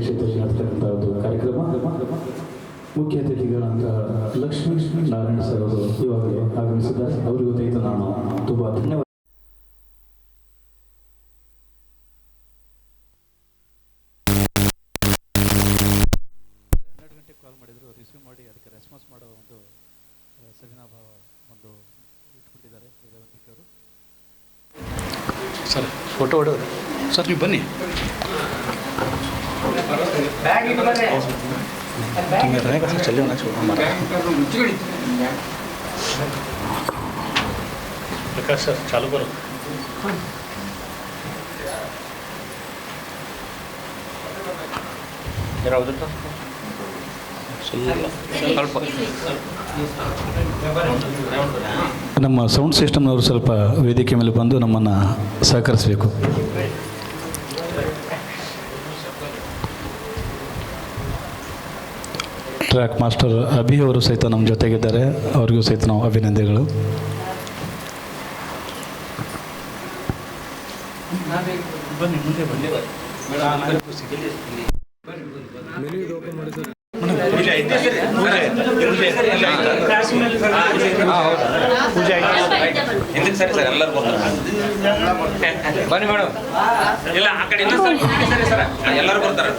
ಅಧ್ಯಕ್ಷತೆಯಲ್ಲಿ ನಡೆಸ್ತಕ್ಕಂಥ ಒಂದು ಕಾರ್ಯಕ್ರಮ. ಮುಖ್ಯ ಅತಿಥಿಗಳಂತ ಲಕ್ಷ್ಮೀ ನಾರಾಯಣ ಸರ್ ಅವರು ಇವಾಗಲೇ ಆಗಮಿಸಿದ್ದಾರೆ. ಅವರಿಗೂ ಸಹಿತ ನಾನು ತುಂಬ ಧನ್ಯವಾದ. ಕಾಲ್ ಮಾಡಿದ್ರು, ರಿಸೀವ್ ಮಾಡಿ ಅದಕ್ಕೆ ರೆಸ್ಪಾನ್ಸ್ ಮಾಡೋ ಒಂದು ಸವಿನಾಭಾವ ಒಂದು ಇಟ್ಕೊಂಡಿದ್ದಾರೆ ರೇವಂತಿಕವರು. ಸರ್ ಫೋಟೋ ಹೊಡೋದು ಸರ್, ನೀವು ಬನ್ನಿ. ಪ್ರಕಾಶ್ ಸರ್ ಚಾಲು ಬರೋ. ನಮ್ಮ ಸೌಂಡ್ ಸಿಸ್ಟಮ್ನವರು ಸ್ವಲ್ಪ ವೇದಿಕೆ ಮೇಲೆ ಬಂದು ನಮ್ಮನ್ನು ಸಹಕರಿಸಬೇಕು. ಟ್ರ್ಯಾಕ್ ಮಾಸ್ಟರ್ ಅಭಿ ಅವರು ಸಹಿತ ನಮ್ಮ ಜೊತೆಗಿದ್ದಾರೆ. ಅವರಿಗೂ ಸಹಿತ ನಾವು ಅಭಿನಂದನೆಗಳು. ಬನ್ನಿ ಮುಂದೆ ಬನ್ನಿ. ಬನ್ನಿ ಮೇಡಮ್. ಇಲ್ಲ ಆ ಕಡೆ ಸರ್ ಎಲ್ಲರೂ ಬರ್ತಾರೆ.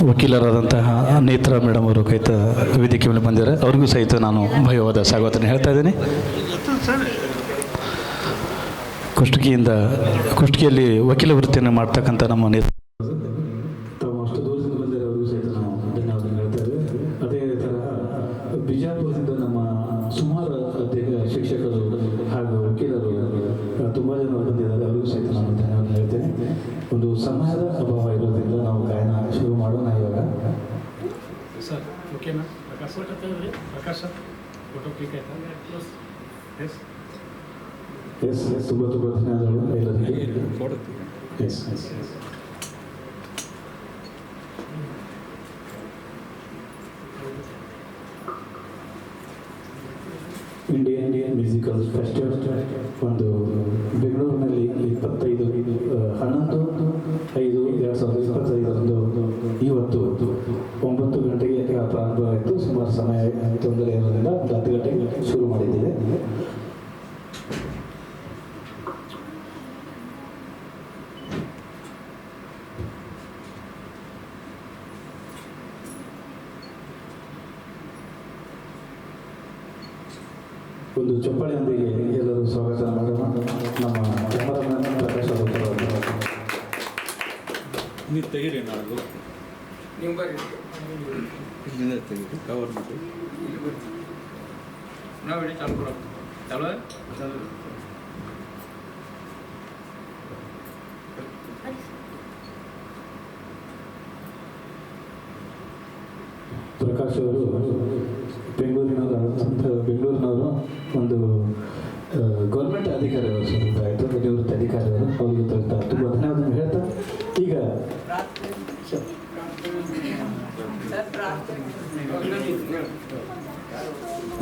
ವಕೀಲರಾದಂತಹ ನೇತ್ರ ಮೇಡಮ್ ಅವರು ಸಹಿತ ವೇದಿಕೆ ಮೇಲೆ ಬಂದಿದ್ದಾರೆ. ಅವ್ರಿಗೂ ಸಹಿತ ನಾನು ಭಯವಾದ ಸ್ವಾಗತ ಹೇಳ್ತಾ ಇದ್ದೀನಿ. ಕುಷ್ಟಗಿಯಲ್ಲಿ ವಕೀಲ ವೃತ್ತಿಯನ್ನು ಮಾಡ್ತಕ್ಕಂಥ ನಮ್ಮ ನೇತ್ರ ತಾವು ಅಷ್ಟು ದೂರದಿಂದ ಬಂದರೆ ಅವರಿಗೂ ಸಹಿತ ನಾವು ಧನ್ಯವಾದ ಹೇಳ್ತಾ ಇದ್ದೇವೆ. ಅದೇ ಥರ ಬಿಜಾಪುರದಿಂದ ನಮ್ಮ ಸುಮಾರು ಶಿಕ್ಷಕರು ಹಾಗೂ ವಕೀಲರು ತುಂಬ ಜನ ಬಂದಿದ್ದಾರೆ. ಅವರಿಗೂ ಸಹಿತ ನಾನು ಧನ್ಯವಾದ ಹೇಳ್ತೇನೆ. ಒಂದು ಸಮಯದ ಅಭಾವ ಇರೋದ್ರಿಂದ ನಾವು ಗಾಯನ ಶುರು ಮಾಡೋಣ ಇವಾಗ. ಸರ್ ಓಕೆನಾ? ಪ್ರಕಾಶ್ ಸರ್ ಫೋಟೋ ಕ್ಲಿಕ್ ಆಯ್ತಾ? ಎಸ್ ತುಂಬ ಧನ್ಯವಾದಗಳು ಎಲ್ಲರಿಗೆ. ಎಸ್ ಇಂಡಿಯನ್ ಮ್ಯೂಸಿಕಲ್ ಫೆಸ್ಟಿವಲ್ ಒಂದು ಬೆಂಗಳೂರಿನಲ್ಲಿ 25/11/2025 ಇವತ್ತು 9 ಗಂಟೆಗೆ ಪ್ರಾರಂಭ ಆಯಿತು. ಸುಮಾರು ಸಮಯ ತೊಂದರೆ ಇರೋದ್ರಿಂದ 10 ಗಂಟೆಗೆ ಶುರು ಮಾಡಿದ್ದೇವೆ. ಒಂದು ಚಪ್ಪಾಳೆಯೊಂದಿಗೆ ಎಲ್ಲರೂ ಸ್ವಾಗತ ಮಾಡೋಣ. ನಮ್ಮ ಕ್ಯಾಮರಾಮನ್ ಪ್ರಕಾಶ್ ಅವರು ನೀವು ತೆಗೀರಿ. ನಾಳೆ ನೀವು ಬರ್ರಿ, ಇಲ್ಲಿಂದ ತೆಗೀರಿ, ಕವರ್ ಮಾಡಿ ನಾವು ಇಡೀ ಚಾಲು ಕೊಡೋದು. ಚಾಲು ಪ್ರಕಾಶ್ ಅವರು ಬೆಂಗಳೂರಿನವರು ಒಂದು ಗೌರ್ಮೆಂಟ್ ಅಧಿಕಾರಿಯವರು ಸರ್ ಆಯಿತು, ನಿವೃತ್ತ ಅಧಿಕಾರಿಯವರು. ಅವರಿಗೆ ತುಂಬ ಧನ್ಯವಾದ ಹೇಳ್ತಾ ಈಗ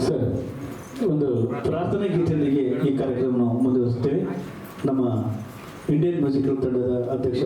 ಸರ್ ಒಂದು ಪ್ರಾರ್ಥನೆ ಗೀತೆಯೊಂದಿಗೆ ಈ ಕಾರ್ಯಕ್ರಮ ಮುಂದುವರಿಸ್ತೇವೆ. ನಮ್ಮ ಇಂಡಿಯನ್ ಮ್ಯೂಸಿಕಲ್ ತಂಡದ ಅಧ್ಯಕ್ಷ